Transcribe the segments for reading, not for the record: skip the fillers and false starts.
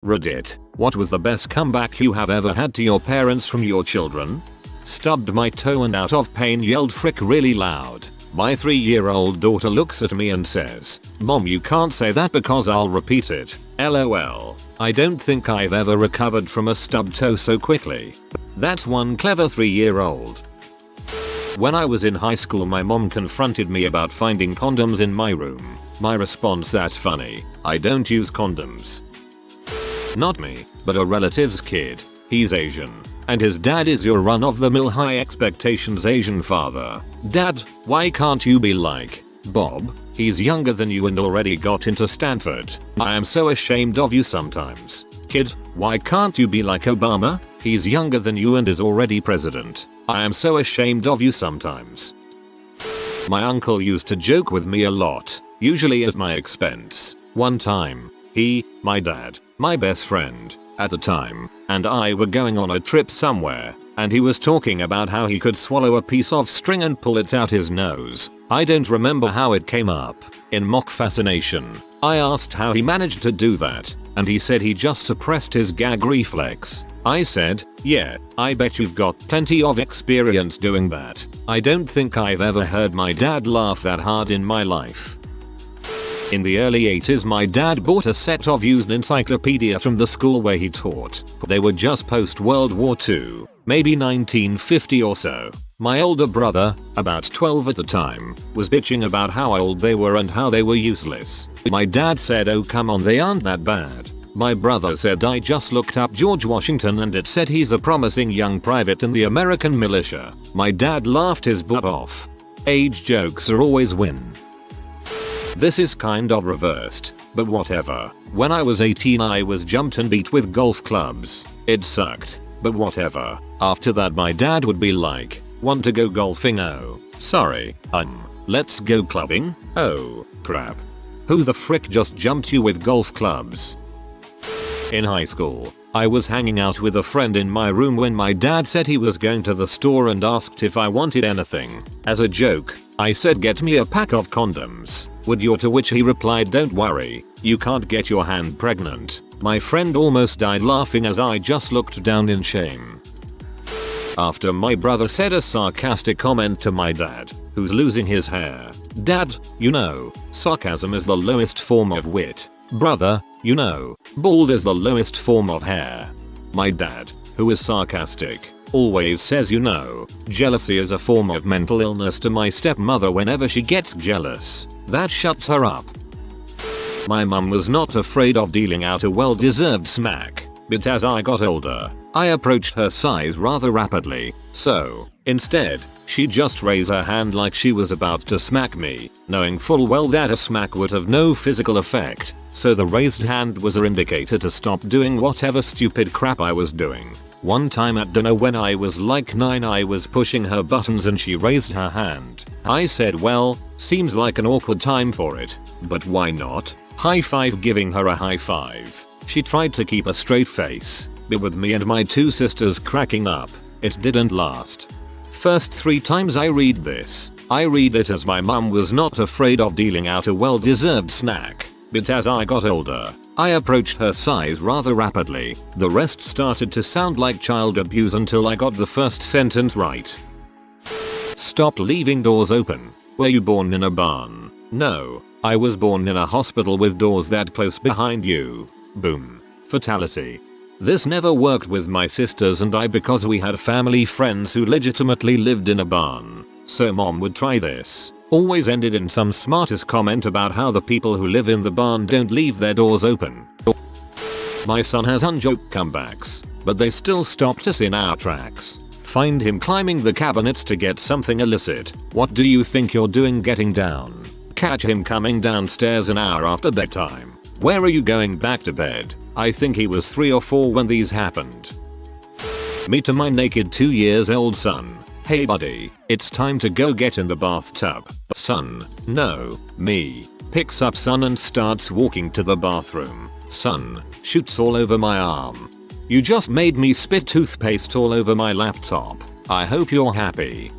Reddit. What was the best comeback you have ever had to your parents from your children? Stubbed my toe and out of pain yelled frick really loud. My 3-year-old daughter looks at me and says, "Mom, you can't say that because I'll repeat it. LOL. I don't think I've ever recovered from a stubbed toe so quickly." That's one clever 3-year-old. When I was in high school, my mom confronted me about finding condoms in my room. My response: "That's funny. I don't use condoms." Not me, but a relative's kid. He's Asian, and his dad is your run-of-the-mill high expectations Asian father. "Dad, why can't you be like Bob? He's younger than you and already got into Stanford. I am so ashamed of you sometimes." "Kid, why can't you be like Obama? He's younger than you and is already president. I am so ashamed of you sometimes." My uncle used to joke with me a lot, usually at my expense. One time, my dad, my best friend at the time, and I were going on a trip somewhere, and he was talking about how he could swallow a piece of string and pull it out his nose. I don't remember how it came up. In mock fascination, I asked how he managed to do that, and he said he just suppressed his gag reflex. I said, "Yeah, I bet you've got plenty of experience doing that." I don't think I've ever heard my dad laugh that hard in my life. In the early 80s, my dad bought a set of used encyclopedia from the school where he taught. They were just post World War II, maybe 1950 or so. My older brother, about 12 at the time, was bitching about how old they were and how they were useless. My dad said, "Oh come on, they aren't that bad." My brother said, "I just looked up George Washington and it said he's a promising young private in the American militia." My dad laughed his butt off. Age jokes are always win. This is kind of reversed, but whatever. When I was 18, I was jumped and beat with golf clubs. It sucked, but whatever. After that, my dad would be like, "Want to go golfing? Oh, sorry, let's go clubbing? Oh, crap. Who the frick just jumped you with golf clubs?" In high school, I was hanging out with a friend in my room when my dad said he was going to the store and asked if I wanted anything. As a joke, I said, "Get me a pack of condoms, would you?" To which he replied, "Don't worry, you can't get your hand pregnant." My friend almost died laughing as I just looked down in shame. After my brother said a sarcastic comment to my dad, who's losing his hair, "Dad, you know, sarcasm is the lowest form of wit. Brother, you know, bald is the lowest form of hair." My dad, who is sarcastic, always says, "You know, jealousy is a form of mental illness" to my stepmother whenever she gets jealous. That shuts her up. My mum was not afraid of dealing out a well-deserved smack, but as I got older, I approached her size rather rapidly, so instead, she just raised her hand like she was about to smack me, knowing full well that a smack would have no physical effect, so the raised hand was her indicator to stop doing whatever stupid crap I was doing. One time at dinner when I was like 9, I was pushing her buttons and she raised her hand. I said, "Well, seems like an awkward time for it, but why not?" High five, giving her a high five. She tried to keep a straight face, but with me and my 2 sisters cracking up, it didn't last. First 3 times I read this, I read it as my mum was not afraid of dealing out a well-deserved snack, but as I got older, I approached her size rather rapidly. The rest started to sound like child abuse until I got the first sentence right. Stop leaving doors open. Were you born in a barn? No, I was born in a hospital with doors that close behind you. Boom. Fatality. This never worked with my sisters and I because we had family friends who legitimately lived in a barn. So mom would try this. Always ended in some smartest comment about how the people who live in the barn don't leave their doors open. My son has unjoke comebacks, but they still stopped us in our tracks. Find him climbing the cabinets to get something illicit. What do you think you're doing getting down? Catch him coming downstairs an hour after bedtime. Where are you going back to bed? I think he was 3 or 4 when these happened. Me to my naked 2-year-old son. "Hey buddy, it's time to go get in the bathtub." Son, "No, me." Picks up son and starts walking to the bathroom. Son, shoots all over my arm. "You just made me spit toothpaste all over my laptop. I hope you're happy."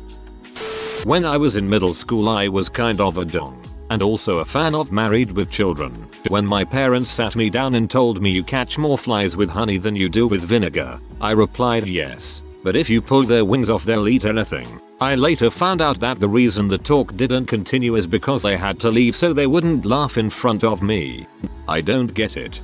When I was in middle school, I was kind of a dong. and also a fan of Married with Children. When my parents sat me down and told me you catch more flies with honey than you do with vinegar, I replied yes, but if you pull their wings off they'll eat anything. I later found out that the reason the talk didn't continue is because I had to leave so they wouldn't laugh in front of me. I don't get it.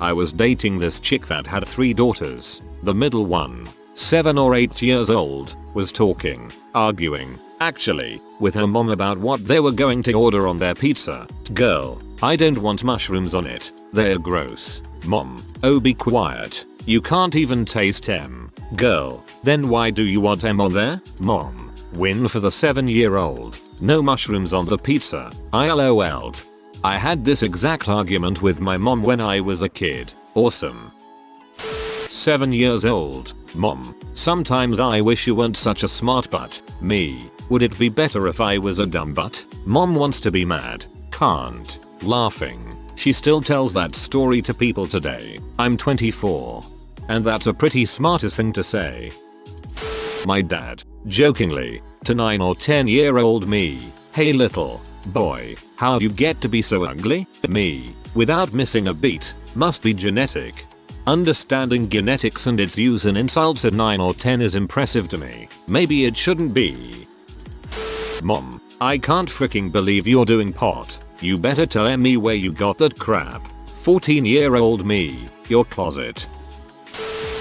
I was dating this chick that had 3 daughters. The middle one, 7 or 8 years old, was talking, arguing, actually, with her mom about what they were going to order on their pizza. Girl, I don't want mushrooms on it, they're gross. Mom, oh be quiet, you can't even taste them. Girl, then why do you want them on there? Mom, win for the 7-year-old, no mushrooms on the pizza. I LOL'd. I had this exact argument with my mom when I was a kid. Awesome. 7 years old. Mom, sometimes I wish you weren't such a smart butt. Me, would it be better if I was a dumb butt? Mom wants to be mad. Can't. Laughing. She still tells that story to people today. I'm 24. And that's a pretty smartest thing to say. My dad, jokingly, to 9 or 10-year-old me. Hey little boy, how you get to be so ugly? Me, without missing a beat, must be genetic. Understanding genetics and its use in insults at 9 or 10 is impressive to me. Maybe it shouldn't be. Mom, I can't freaking believe you're doing pot. You better tell me where you got that crap. 14-year-old me, your closet.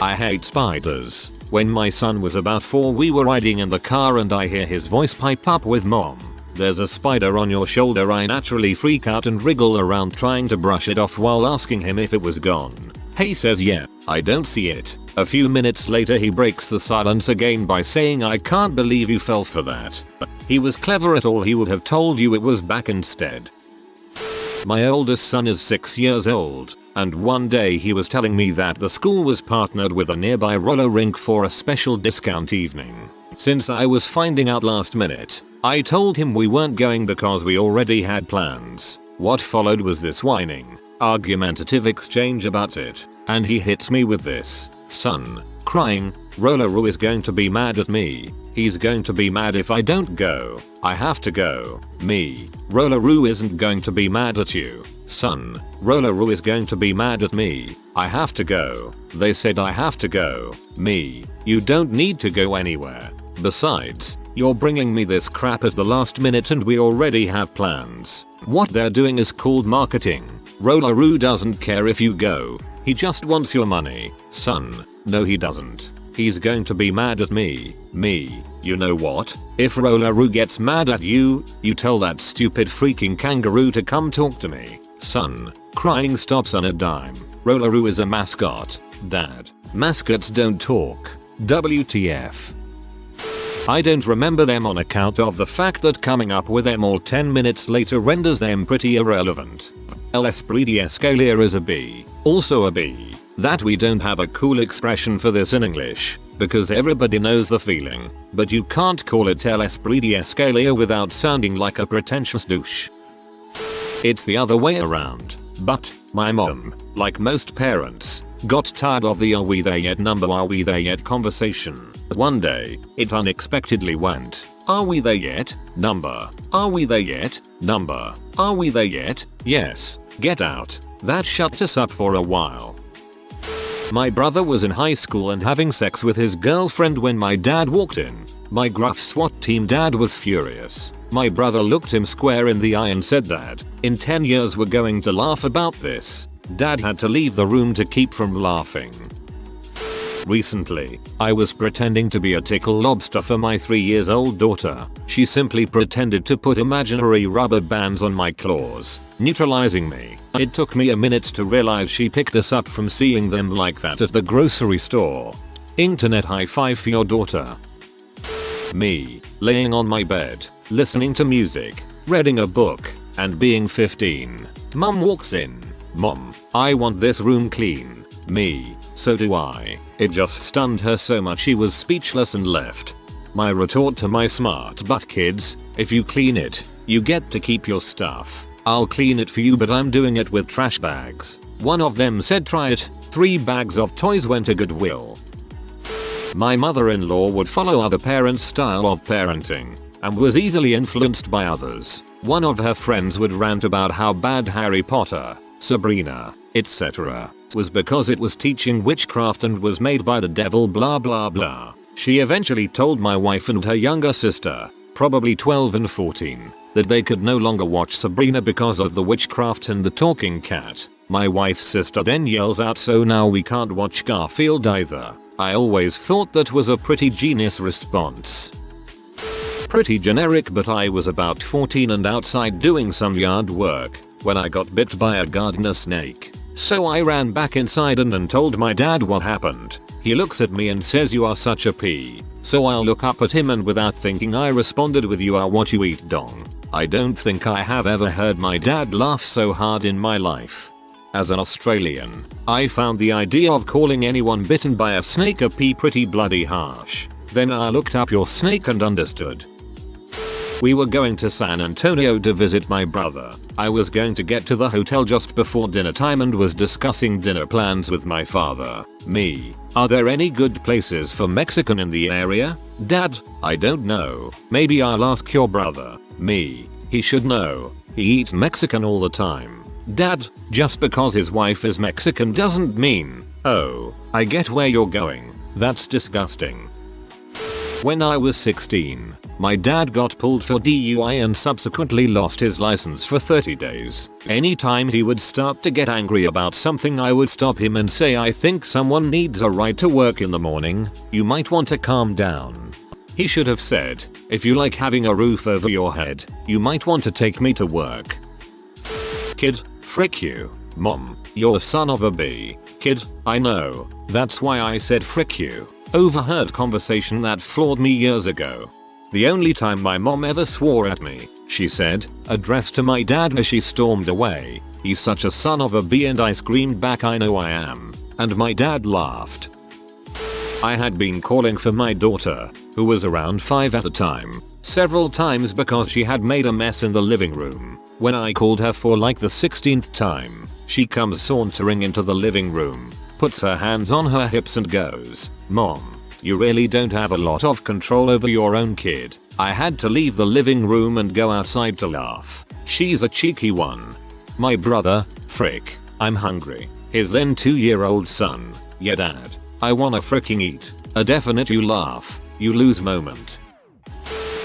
I hate spiders. When my son was about 4 we were riding in the car and I hear his voice pipe up with mom. There's a spider on your shoulder. I naturally freak out and wriggle around trying to brush it off while asking him if it was gone. He says yeah, I don't see it. A few minutes later he breaks the silence again by saying I can't believe you fell for that. He was clever at all, he would have told you it was back instead. My oldest son is 6 years old, and one day he was telling me that the school was partnered with a nearby roller rink for a special discount evening. Since I was finding out last minute, I told him we weren't going because we already had plans. What followed was this whining, argumentative exchange about it, and he hits me with this, son, crying, Rolleroo is going to be mad at me. He's going to be mad if I don't go. I have to go. Me, Rolleroo isn't going to be mad at you. Son, Rolleroo is going to be mad at me. I have to go. They said I have to go. Me, you don't need to go anywhere. Besides, you're bringing me this crap at the last minute and we already have plans. What they're doing is called marketing. Rolleroo doesn't care if you go. He just wants your money. Son, no he doesn't. He's going to be mad at me. Me, you know what? If Rolleroo gets mad at you, you tell that stupid freaking kangaroo to come talk to me. Son, crying stops on a dime. Rolleroo is a mascot. Dad, mascots don't talk. WTF. I don't remember them on account of the fact that coming up with them all 10 minutes later renders them pretty irrelevant. L'esprit is a B. Also a B. That we don't have a cool expression for this in English, because everybody knows the feeling, but you can't call it l'esprit without sounding like a pretentious douche. It's the other way around. But, my mom, like most parents, got tired of the are we there yet conversation. One day, it unexpectedly went, are we there yet? Number. Are we there yet? Number. Are we there yet? Yes. Get out. That shut us up for a while. My brother was in high school and having sex with his girlfriend when my dad walked in. My gruff SWAT team dad was furious. My brother looked him square in the eye and said that, in 10 years we're going to laugh about this. Dad had to leave the room to keep from laughing. Recently, I was pretending to be a tickle lobster for my 3-year-old daughter. She simply pretended to put imaginary rubber bands on my claws, neutralizing me. It took me a minute to realize she picked us up from seeing them like that at the grocery store. Internet high five for your daughter. Me, laying on my bed, listening to music, reading a book, and being 15. Mom walks in. Mom, I want this room clean. Me, so do I. It just stunned her so much she was speechless and left. My retort to my smart butt kids, if you clean it, you get to keep your stuff. I'll clean it for you but I'm doing it with trash bags. One of them said try it. 3 bags of toys went to Goodwill. My mother-in-law would follow other parents' style of parenting and was easily influenced by others. One of her friends would rant about how bad Harry Potter, Sabrina, etc. was because it was teaching witchcraft and was made by the devil blah blah blah. She eventually told my wife and her younger sister, probably 12 and 14, that they could no longer watch Sabrina because of the witchcraft and the talking cat. My wife's sister then yells out, so now we can't watch Garfield either. I always thought that was a pretty genius response. Pretty generic, but I was about 14 and outside doing some yard work when I got bit by a gardener snake. So I ran back inside and told my dad what happened. He looks at me and says, "You are such a pea." So I look up at him and without thinking I responded with, "You are what you eat, dong." I don't think I have ever heard my dad laugh so hard in my life. As an Australian, I found the idea of calling anyone bitten by a snake a pea pretty bloody harsh. Then I looked up your snake and understood. We were going to San Antonio to visit my brother. I was going to get to the hotel just before dinner time and was discussing dinner plans with my father. Me: "Are there any good places for Mexican in the area?" Dad: "I don't know. Maybe I'll ask your brother." Me: "He should know. He eats Mexican all the time." Dad: "Just because his wife is Mexican doesn't mean..." Oh, I get where you're going. That's disgusting. When I was 16, my dad got pulled for DUI and subsequently lost his license for 30 days. Anytime he would start to get angry about something, I would stop him and say, "I think someone needs a ride to work in the morning. You might want to calm down." He should have said, "If you like having a roof over your head, you might want to take me to work." Kid: "Frick you. Mom, you're a son of a bee." Kid: "I know. That's why I said frick you." Overheard conversation that floored me years ago. "The only time my mom ever swore at me," she said, addressed to my dad as she stormed away. "He's such a son of a bee," and I screamed back, "I know I am." And my dad laughed. I had been calling for my daughter, who was around 5 at the time, several times because she had made a mess in the living room. When I called her for like the 16th time, she comes sauntering into the living room, puts her hands on her hips and goes, "Mom, you really don't have a lot of control over your own kid." I had to leave the living room and go outside to laugh. She's a cheeky one. My brother: "Frick, I'm hungry." His then 2-year-old son: "Yeah dad, I wanna fricking eat." A definite you laugh, you lose moment.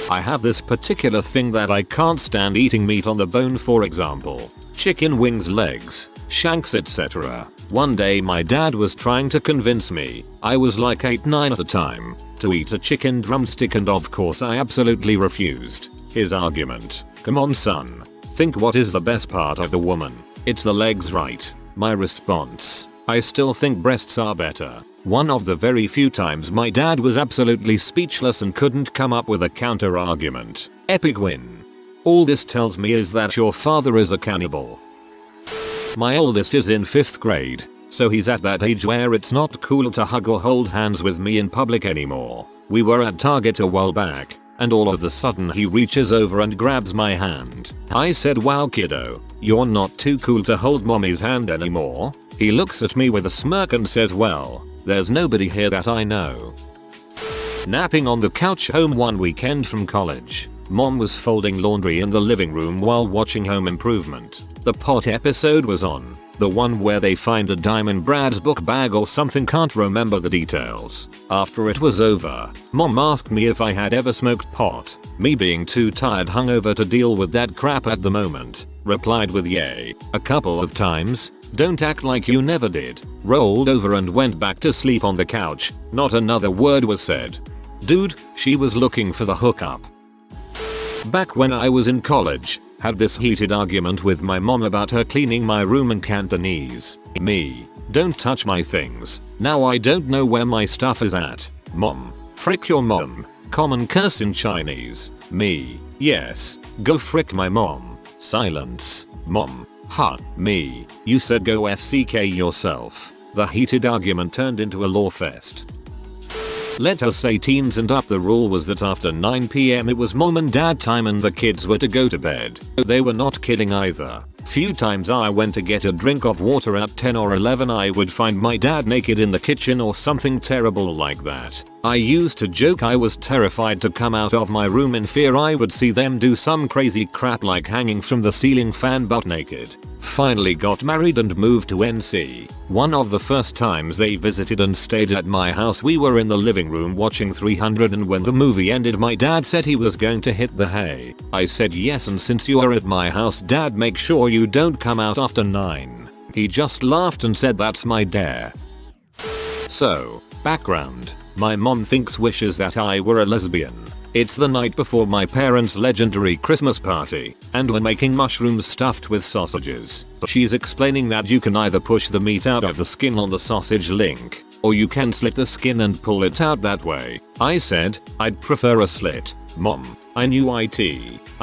I have this particular thing that I can't stand: eating meat on the bone, for example, chicken wings, legs, shanks, etc. One day my dad was trying to convince me, I was like 8-9 at the time, to eat a chicken drumstick, and of course I absolutely refused. His argument: "Come on son, think what is the best part of the woman? It's the legs, right?" My response: "I still think breasts are better." One of the very few times my dad was absolutely speechless and couldn't come up with a counter argument. Epic win. All this tells me is that your father is a cannibal. My oldest is in 5th grade, so he's at that age where it's not cool to hug or hold hands with me in public anymore. We were at Target a while back, and all of a sudden he reaches over and grabs my hand. I said, "Wow kiddo, you're not too cool to hold mommy's hand anymore." He looks at me with a smirk and says, "Well, there's nobody here that I know." Napping on the couch home one weekend from college. Mom was folding laundry in the living room while watching Home Improvement. The pot episode was on, the one where they find a dime in Brad's book bag or something, can't remember the details. After it was over, Mom asked me if I had ever smoked pot. Me, being too tired hungover to deal with that crap at the moment, replied with yay a couple of times. Don't act like you never did. Rolled over and went back to sleep on the couch. Not another word was said. Dude, she was looking for the hookup. Back when I was in college, had this heated argument with my mom about her cleaning my room in Cantonese. Me: "Don't touch my things. Now I don't know where my stuff is at." Mom: "Frick your mom." Common curse in Chinese. Me: "Yes, go frick my mom." Silence. Mom: "Huh." Me: "You said go FCK yourself." The heated argument turned into a law fest. Let us say teens and up. The rule was that after 9 PM it was mom and dad time and the kids were to go to bed. They were not kidding either. Few times I went to get a drink of water at 10 or 11 I would find my dad naked in the kitchen or something terrible like that. I used to joke I was terrified to come out of my room in fear I would see them do some crazy crap like hanging from the ceiling fan butt naked. Finally got married and moved to NC. One of the first times they visited and stayed at my house we were in the living room watching 300 and when the movie ended my dad said he was going to hit the hay. I said yes, and since you are at my house dad make sure you don't come out after 9. He just laughed and said that's my dare. So, background. My mom wishes that I were a lesbian. It's the night before my parents' legendary Christmas party, and we're making mushrooms stuffed with sausages. She's explaining that you can either push the meat out of the skin on the sausage link, or you can slit the skin and pull it out that way. I said, I'd prefer a slit. Mom, I knew I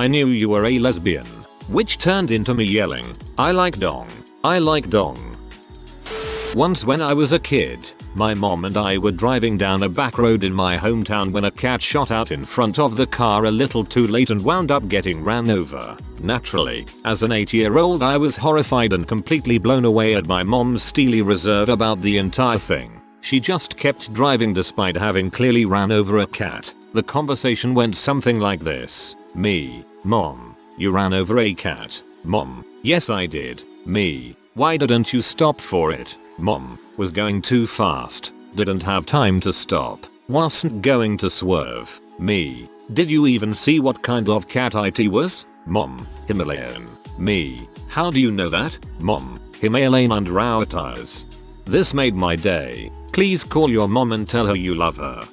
knew you were a lesbian. Which turned into me yelling, I like dong. I like dong. Once when I was a kid, my mom and I were driving down a back road in my hometown when a cat shot out in front of the car a little too late and wound up getting ran over. Naturally, as an 8-year-old I was horrified and completely blown away at my mom's steely reserve about the entire thing. She just kept driving despite having clearly ran over a cat. The conversation went something like this. Me, Mom, you ran over a cat. Mom, yes I did. Me, why didn't you stop for it? Mom, was going too fast, didn't have time to stop, wasn't going to swerve. Me, did you even see what kind of cat it was? Mom, Himalayan. Me, how do you know that? Mom, Himalayan and Raotas. This made my day. Please call your mom and tell her you love her.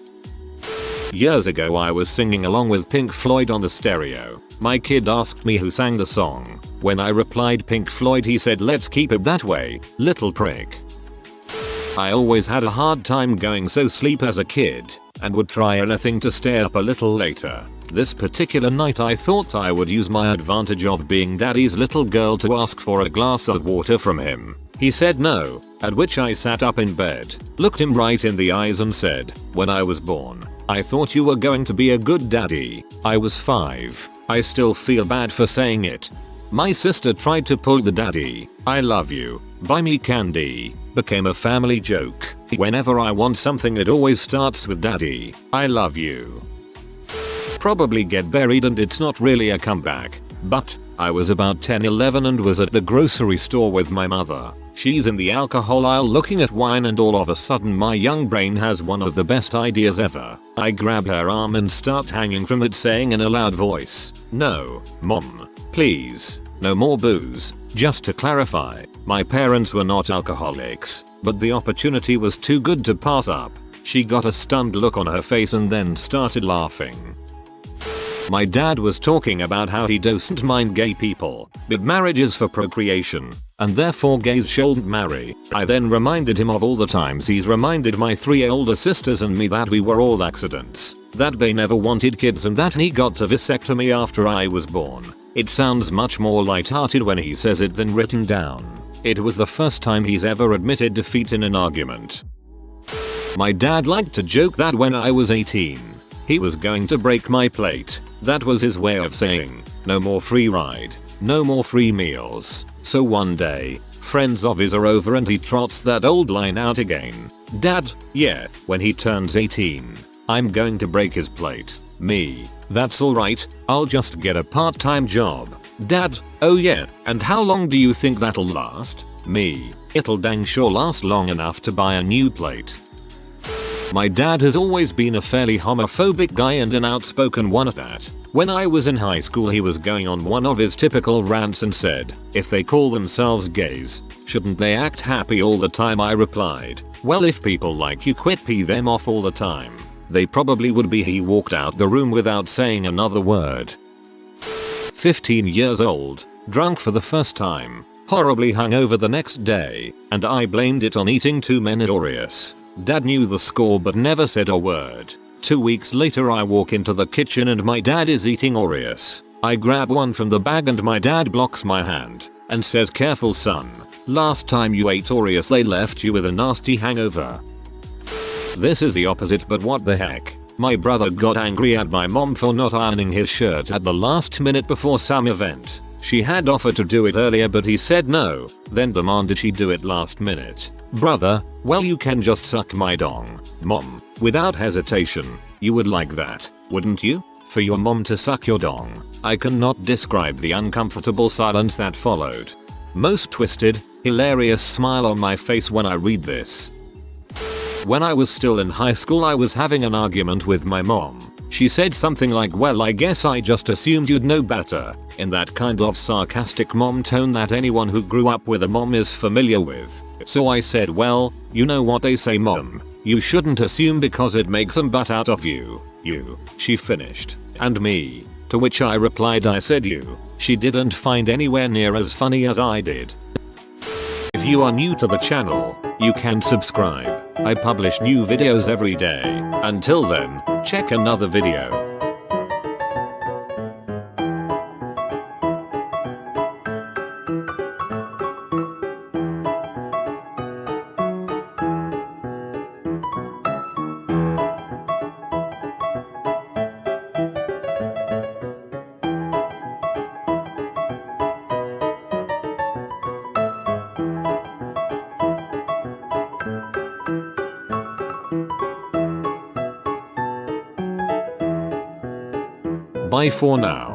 Years ago I was singing along with Pink Floyd on the stereo. My kid asked me who sang the song. When I replied Pink Floyd he said let's keep it that way, little prick. I always had a hard time going so sleep as a kid, and would try anything to stay up a little later. This particular night I thought I would use my advantage of being daddy's little girl to ask for a glass of water from him. He said no, at which I sat up in bed, looked him right in the eyes and said, when I was born, I thought you were going to be a good daddy. I was 5. I still feel bad for saying it. My sister tried to pull the daddy, I love you, buy me candy, became a family joke. Whenever I want something it always starts with daddy, I love you. Probably get buried and it's not really a comeback, but I was about 10-11 and was at the grocery store with my mother. She's in the alcohol aisle looking at wine and all of a sudden my young brain has one of the best ideas ever. I grab her arm and start hanging from it saying in a loud voice, no, Mom, please, no more booze. Just to clarify, my parents were not alcoholics, but the opportunity was too good to pass up. She got a stunned look on her face and then started laughing. My dad was talking about how he doesn't mind gay people, but marriage is for procreation, and therefore gays shouldn't marry. I then reminded him of all the times he's reminded my 3 older sisters and me that we were all accidents, that they never wanted kids and that he got a vasectomy after I was born. It sounds much more lighthearted when he says it than written down. It was the first time he's ever admitted defeat in an argument. My dad liked to joke that when I was 18, he was going to break my plate. That was his way of saying, no more free ride, no more free meals. So one day, friends of his are over and he trots that old line out again. Dad, yeah, when he turns 18, I'm going to break his plate. Me, that's alright, I'll just get a part-time job. Dad, oh yeah, and how long do you think that'll last? Me, it'll dang sure last long enough to buy a new plate. My dad has always been a fairly homophobic guy and an outspoken one at that. When I was in high school he was going on one of his typical rants and said, if they call themselves gays, shouldn't they act happy all the time? I replied, well if people like you quit pee them off all the time, they probably would be. He walked out the room without saying another word. 15 years old, drunk for the first time, horribly hungover the next day, and I blamed it on eating too many Oreos. Dad knew the score but never said a word. 2 weeks later I walk into the kitchen and my dad is eating Oreos. I grab one from the bag and my dad blocks my hand and says, careful son, last time you ate Oreos they left you with a nasty hangover. This is the opposite, but what the heck. My brother got angry at my mom for not ironing his shirt at the last minute before some event. She had offered to do it earlier but he said no, then demanded she do it last minute. Brother, well you can just suck my dong. Mom, without hesitation, you would like that, wouldn't you? For your mom to suck your dong. I cannot describe the uncomfortable silence that followed. Most twisted, hilarious smile on my face when I read this. When I was still in high school I was having an argument with my mom. She said something like, well I guess I just assumed you'd know better, in that kind of sarcastic mom tone that anyone who grew up with a mom is familiar with. So I said, well, you know what they say mom, you shouldn't assume because it makes a butt out of you. You. She finished. And me. To which I replied I said you. She didn't find anywhere near as funny as I did. If you are new to the channel, you can subscribe. I publish new videos every day. Until then, check another video. Bye for now.